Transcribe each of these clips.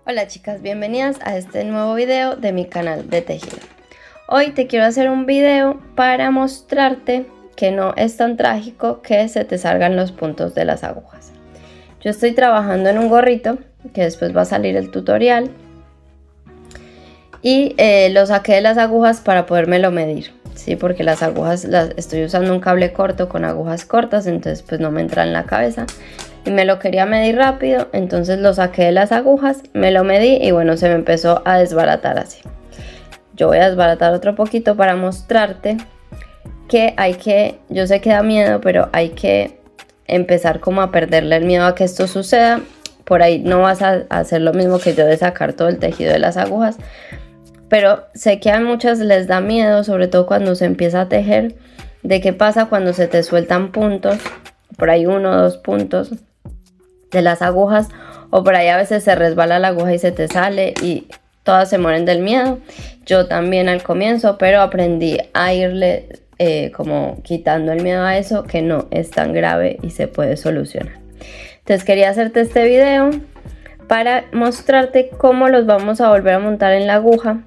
Hola chicas, bienvenidas a este nuevo video de mi canal de tejido. Hoy te quiero hacer un video para mostrarte que no es tan trágico que se te salgan los puntos de las agujas. Yo estoy trabajando en un gorrito que después va a salir el tutorial y lo saqué de las agujas para podérmelo medir, ¿sí? Porque las agujas estoy usando un cable corto con agujas cortas, entonces pues no me entra en la cabeza. Y me lo quería medir rápido, entonces lo saqué de las agujas, me lo medí y bueno, se me empezó a desbaratar así. Yo voy a desbaratar otro poquito para mostrarte que yo sé que da miedo, pero hay que empezar como a perderle el miedo a que esto suceda. Por ahí no vas a hacer lo mismo que yo de sacar todo el tejido de las agujas, pero sé que a muchas les da miedo, sobre todo cuando se empieza a tejer, de qué pasa cuando se te sueltan puntos, por ahí 1 o 2 puntos de las agujas, o por ahí a veces se resbala la aguja y se te sale y todas se mueren del miedo. Yo también al comienzo, pero aprendí a irle como quitando el miedo a eso, que no es tan grave y se puede solucionar. Entonces quería hacerte este video para mostrarte cómo los vamos a volver a montar en la aguja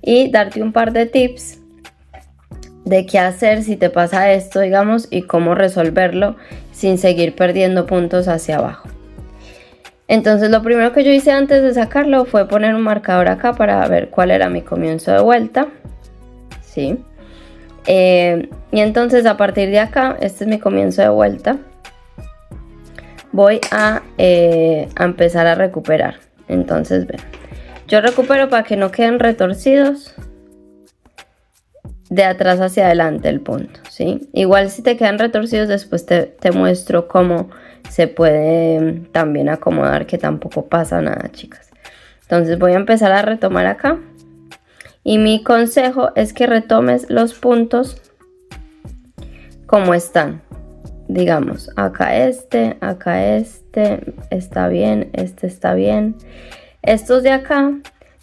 y darte un par de tips de qué hacer si te pasa esto, digamos, y cómo resolverlo sin seguir perdiendo puntos hacia abajo. Entonces lo primero que yo hice antes de sacarlo fue poner un marcador acá para ver cuál era mi comienzo de vuelta, ¿sí? Y entonces a partir de acá, este es mi comienzo de vuelta, voy a empezar a recuperar. Entonces ven, yo recupero para que no queden retorcidos de atrás hacia adelante el punto, ¿sí? Igual si te quedan retorcidos después te muestro cómo se puede también acomodar, que tampoco pasa nada, chicas. Entonces voy a empezar a retomar acá y mi consejo es que retomes los puntos como están. Digamos, acá este está bien, este está bien. Estos de acá,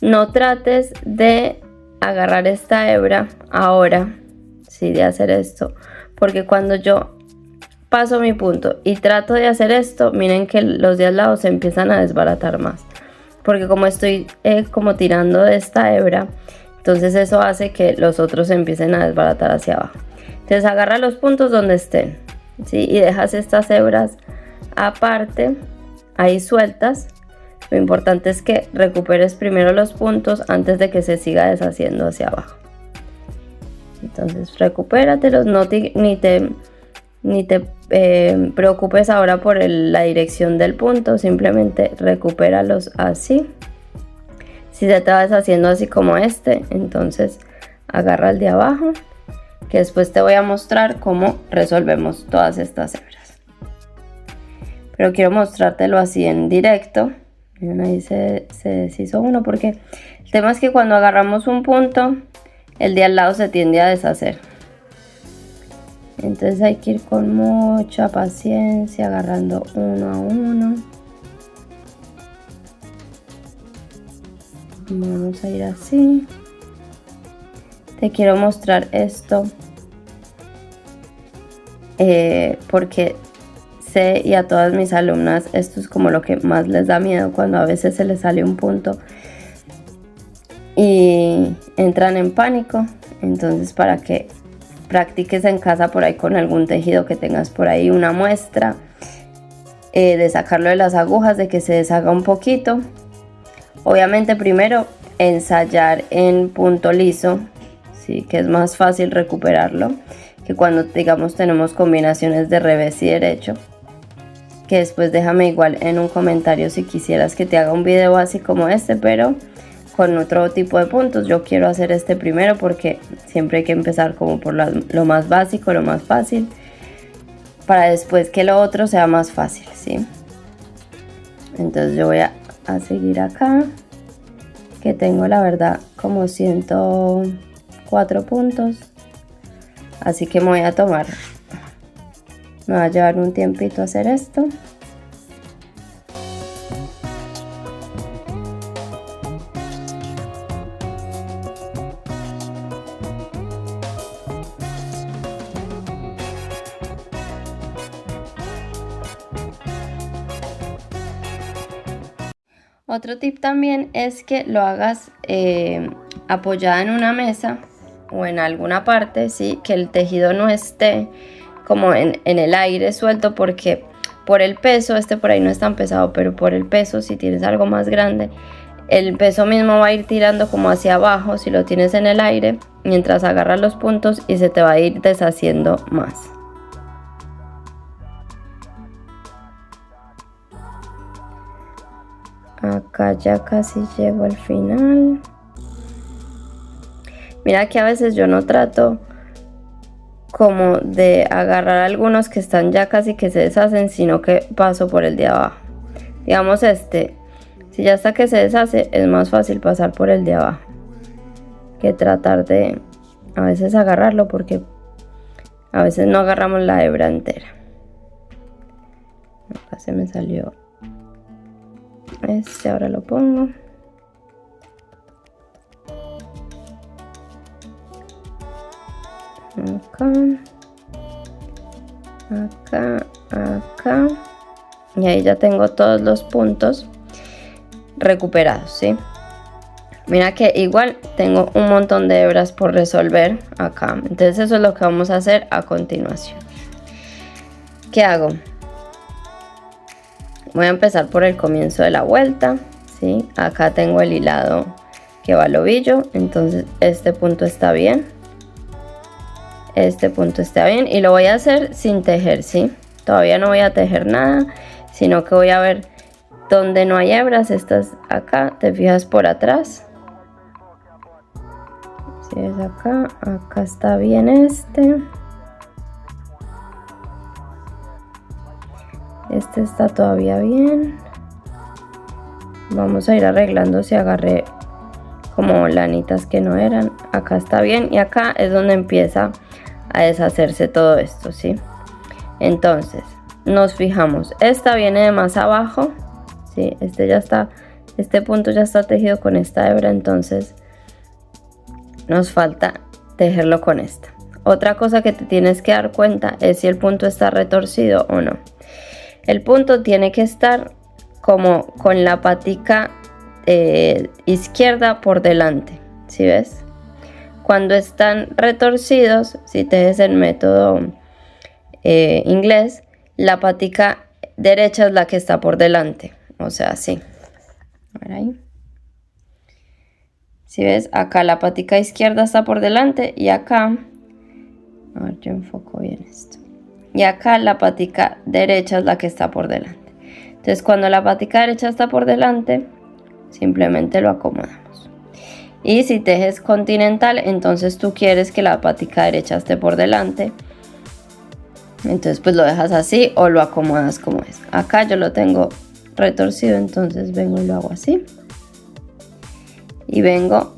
no trates de agarrar esta hebra ahora, sí, de hacer esto, porque cuando yo paso mi punto y trato de hacer esto, miren que los de al lado se empiezan a desbaratar más, porque como estoy como tirando de esta hebra, entonces eso hace que los otros se empiecen a desbaratar hacia abajo. Entonces agarra los puntos donde estén, ¿sí? Y dejas estas hebras aparte, ahí sueltas. Lo importante es que recuperes primero los puntos antes de que se siga deshaciendo hacia abajo. Entonces recupératelos, ni te preocupes ahora por la dirección del punto, simplemente recupéralos así. Si se te va deshaciendo así como este, entonces agarra el de abajo, que después te voy a mostrar cómo resolvemos todas estas hebras. Pero quiero mostrártelo así en directo. Ahí se deshizo uno, porque el tema es que cuando agarramos un punto, el de al lado se tiende a deshacer. Entonces hay que ir con mucha paciencia, agarrando uno a uno. Vamos a ir así. Te quiero mostrar esto porque sé, y a todas mis alumnas esto es como lo que más les da miedo, cuando a veces se les sale un punto y entran en pánico. Entonces para que practiques en casa por ahí con algún tejido que tengas por ahí, una muestra de sacarlo de las agujas, de que se deshaga un poquito. Obviamente primero ensayar en punto liso, sí, que es más fácil recuperarlo que cuando digamos tenemos combinaciones de revés y derecho. Que después déjame igual en un comentario si quisieras que te haga un video así como este, pero con otro tipo de puntos. Yo quiero hacer este primero porque siempre hay que empezar como por lo más básico, lo más fácil, para después que lo otro sea más fácil, ¿sí? Entonces yo voy a seguir acá, que tengo la verdad como 104 puntos, así que me voy a tomar, me va a llevar un tiempito hacer esto. Otro tip también es que lo hagas apoyada en una mesa o en alguna parte, ¿sí? Que el tejido no esté como en el aire suelto, porque por el peso, este por ahí no es tan pesado, pero por el peso, si tienes algo más grande, el peso mismo va a ir tirando como hacia abajo si lo tienes en el aire, mientras agarras los puntos y se te va a ir deshaciendo más. Acá ya casi llego al final. Mira que a veces yo no trato como de agarrar algunos que están ya casi que se deshacen, sino que paso por el de abajo. Digamos si ya está que se deshace, es más fácil pasar por el de abajo que tratar de a veces agarrarlo, porque a veces no agarramos la hebra entera. Acá se me salió ahora lo pongo. Acá y ahí ya tengo todos los puntos recuperados, ¿sí? Mira que igual tengo un montón de hebras por resolver acá, entonces eso es lo que vamos a hacer a continuación. ¿Qué hago? Voy a empezar por el comienzo de la vuelta, ¿sí? Acá tengo el hilado que va al ovillo, entonces este punto está bien, este punto está bien, y lo voy a hacer sin tejer, ¿sí? Todavía no voy a tejer nada, sino que voy a ver donde no hay hebras. Estas acá, te fijas por atrás, si ves acá está bien este está todavía bien. Vamos a ir arreglando si agarré como lanitas que no eran. Acá está bien y acá es donde empieza a deshacerse todo esto, ¿sí? Entonces nos fijamos, esta viene de más abajo, ¿sí? Este punto ya está tejido con esta hebra, entonces nos falta tejerlo con esta. Otra cosa que te tienes que dar cuenta es si el punto está retorcido o no. El punto tiene que estar como con la patica izquierda por delante, ¿sí ves? Cuando están retorcidos, si tejes el método inglés, la patica derecha es la que está por delante, o sea, así. A ver ahí. Si ves, acá la patica izquierda está por delante y acá, a ver, yo enfoco bien esto. Y acá la patica derecha es la que está por delante. Entonces, cuando la patica derecha está por delante, simplemente lo acomodamos. Y si tejes continental, entonces tú quieres que la patica derecha esté por delante. Entonces, pues lo dejas así o lo acomodas como es. Acá yo lo tengo retorcido, entonces vengo y lo hago así. Y vengo,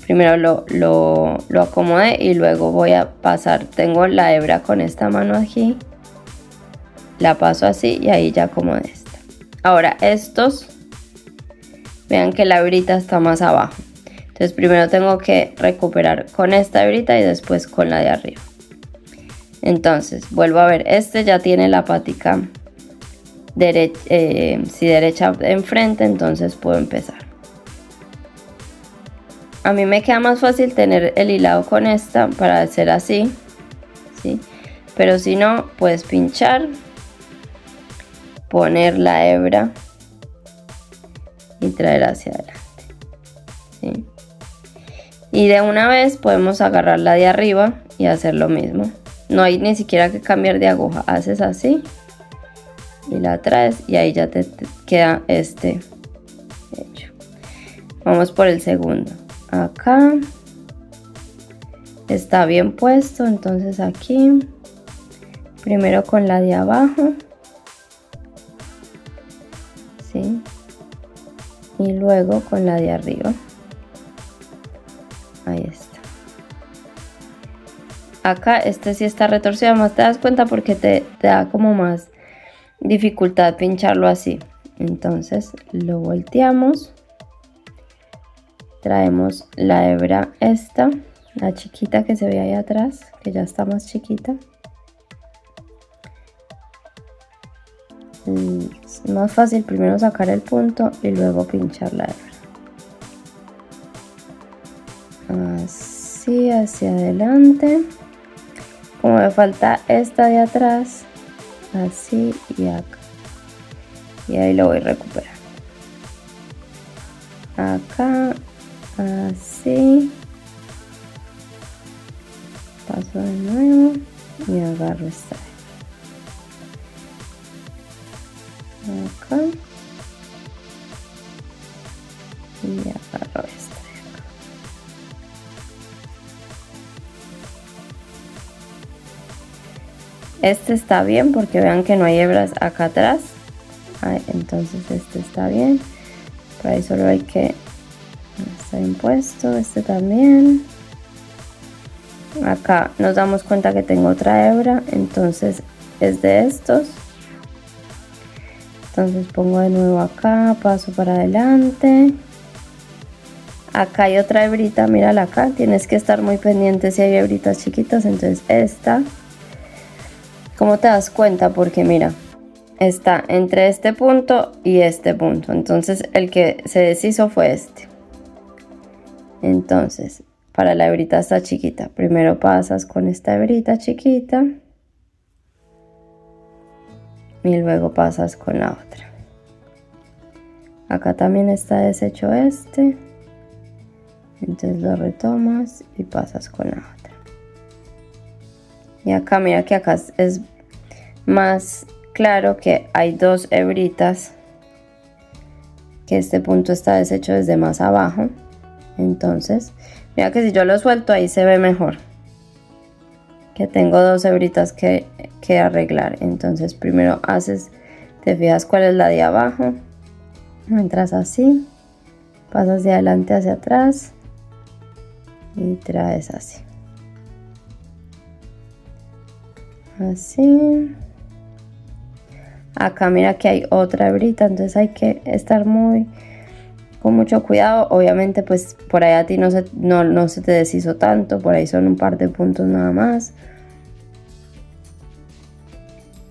primero lo acomodé y luego voy a pasar, tengo la hebra con esta mano aquí, la paso así y ahí ya acomodé esta. Ahora estos, vean que la hebrita está más abajo, entonces primero tengo que recuperar con esta hebrita y después con la de arriba. Entonces vuelvo a ver, este ya tiene la patica derecha enfrente, entonces puedo empezar. A mí me queda más fácil tener el hilado con esta para hacer así, ¿sí? Pero si no, puedes pinchar, poner la hebra y traer hacia adelante, ¿sí? Y de una vez podemos agarrar la de arriba y hacer lo mismo. No hay ni siquiera que cambiar de aguja, haces así y la traes y ahí ya te queda este hecho. Vamos por el segundo. Acá está bien puesto, entonces aquí primero con la de abajo, ¿sí? Y luego con la de arriba. Ahí está. Acá este sí está retorcido, además te das cuenta porque te da como más dificultad pincharlo así. Entonces lo volteamos. Traemos la hebra esta, la chiquita que se ve ahí atrás, que ya está más chiquita. es más fácil primero sacar el punto y luego pinchar la hebra. Así hacia adelante. Como me falta esta de atrás, así y acá. Y ahí lo voy recuperando. Acá, así. Paso de nuevo y agarro esta. Acá. Y agarro esta. Este está bien porque vean que no hay hebras acá atrás. Entonces este está bien. Por ahí solo hay que estar impuesto. Este también. Acá nos damos cuenta que tengo otra hebra. Entonces es de estos. Entonces pongo de nuevo acá. Paso para adelante. Acá hay otra hebrita. Mírala acá. Tienes que estar muy pendiente si hay hebritas chiquitas. Entonces esta. ¿Cómo te das cuenta? Porque mira, está entre este punto y este punto. Entonces el que se deshizo fue este. Entonces, para la hebrita esta chiquita, primero pasas con esta hebrita chiquita. Y luego pasas con la otra. Acá también está deshecho este. Entonces lo retomas y pasas con la otra. Y acá, mira que acá es más claro que hay dos hebritas, que este punto está deshecho desde más abajo. Entonces, mira que si yo lo suelto ahí se ve mejor. Que tengo dos hebritas que arreglar. Entonces primero te fijas cuál es la de abajo. Entras así, pasas de adelante hacia atrás y traes así. Así. Acá mira que hay otra hebrita, entonces hay que estar con mucho cuidado. Obviamente pues por ahí a ti no se te deshizo tanto, por ahí son un par de puntos nada más.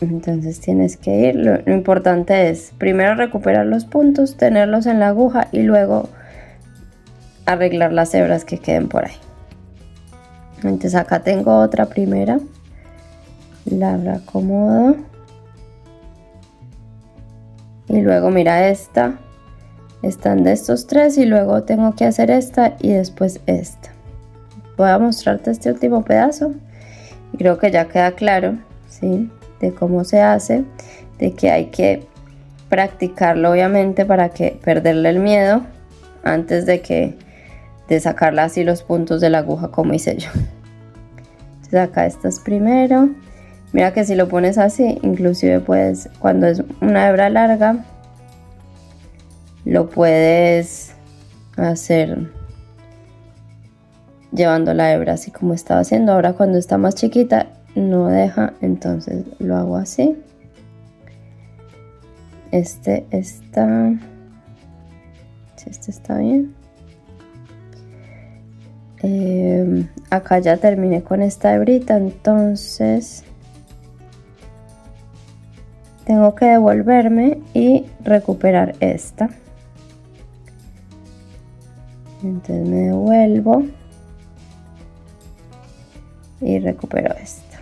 Entonces tienes que ir, lo importante es primero recuperar los puntos, tenerlos en la aguja y luego arreglar las hebras que queden por ahí. Entonces acá tengo otra primera. La reacomodo y luego mira esta, están de estos tres y luego tengo que hacer esta y después esta. Voy a mostrarte este último pedazo y creo que ya queda claro, ¿sí? De cómo se hace, de que hay que practicarlo obviamente para que perderle el miedo antes de sacarla así los puntos de la aguja como hice yo. Entonces acá estas primero. Mira que si lo pones así, inclusive puedes, cuando es una hebra larga, lo puedes hacer llevando la hebra así como estaba haciendo. Ahora cuando está más chiquita no deja, entonces lo hago así. Este está bien. Acá ya terminé con esta hebrita, entonces tengo que devolverme y recuperar esta. Entonces me devuelvo y recupero esta.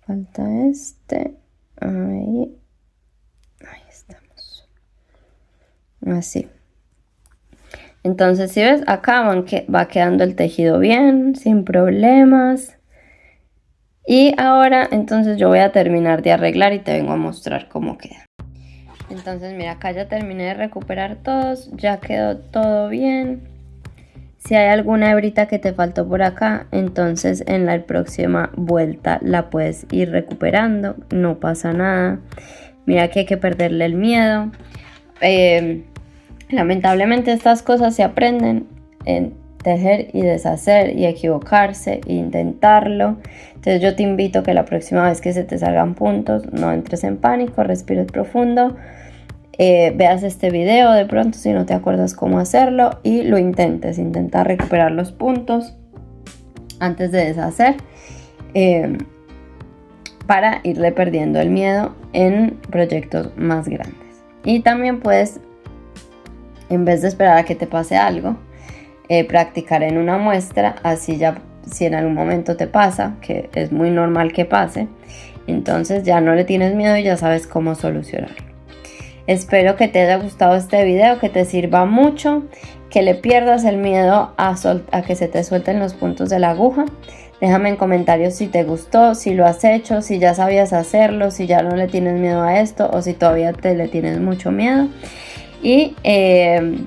Falta este. Ahí estamos. Así. Entonces, si ves, acá va quedando el tejido bien, sin problemas. Y ahora, entonces yo voy a terminar de arreglar y te vengo a mostrar cómo queda. Entonces, mira, acá ya terminé de recuperar todos, ya quedó todo bien. Si hay alguna hebrita que te faltó por acá, entonces en la próxima vuelta la puedes ir recuperando, no pasa nada. Mira que hay que perderle el miedo. Lamentablemente estas cosas se aprenden en tejer y deshacer y equivocarse e intentarlo. Entonces yo te invito a que la próxima vez que se te salgan puntos no entres en pánico, respires profundo veas este video de pronto si no te acuerdas cómo hacerlo y lo intentes. Intenta recuperar los puntos antes de deshacer para irle perdiendo el miedo en proyectos más grandes. Y también puedes, en vez de esperar a que te pase algo, practicar en una muestra, así ya si en algún momento te pasa, que es muy normal que pase, entonces ya no le tienes miedo y ya sabes cómo solucionarlo. Espero que te haya gustado este video, que te sirva mucho, que le pierdas el miedo a que se te suelten los puntos de la aguja. Déjame en comentarios si te gustó, si lo has hecho, si ya sabías hacerlo, si ya no le tienes miedo a esto o si todavía le tienes mucho miedo. Y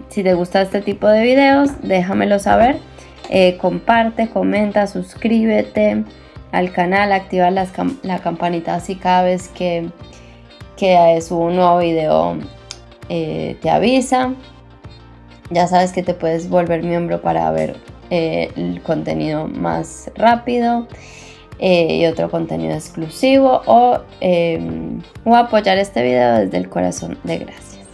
si te gusta este tipo de videos, déjamelo saber. Comparte, comenta, suscríbete al canal, activa la campanita así cada vez que subo un nuevo video te avisa. Ya sabes que te puedes volver miembro para ver el contenido más rápido y otro contenido exclusivo o apoyar este video desde el corazón de gracias.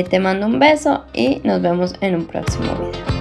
Te mando un beso y nos vemos en un próximo video.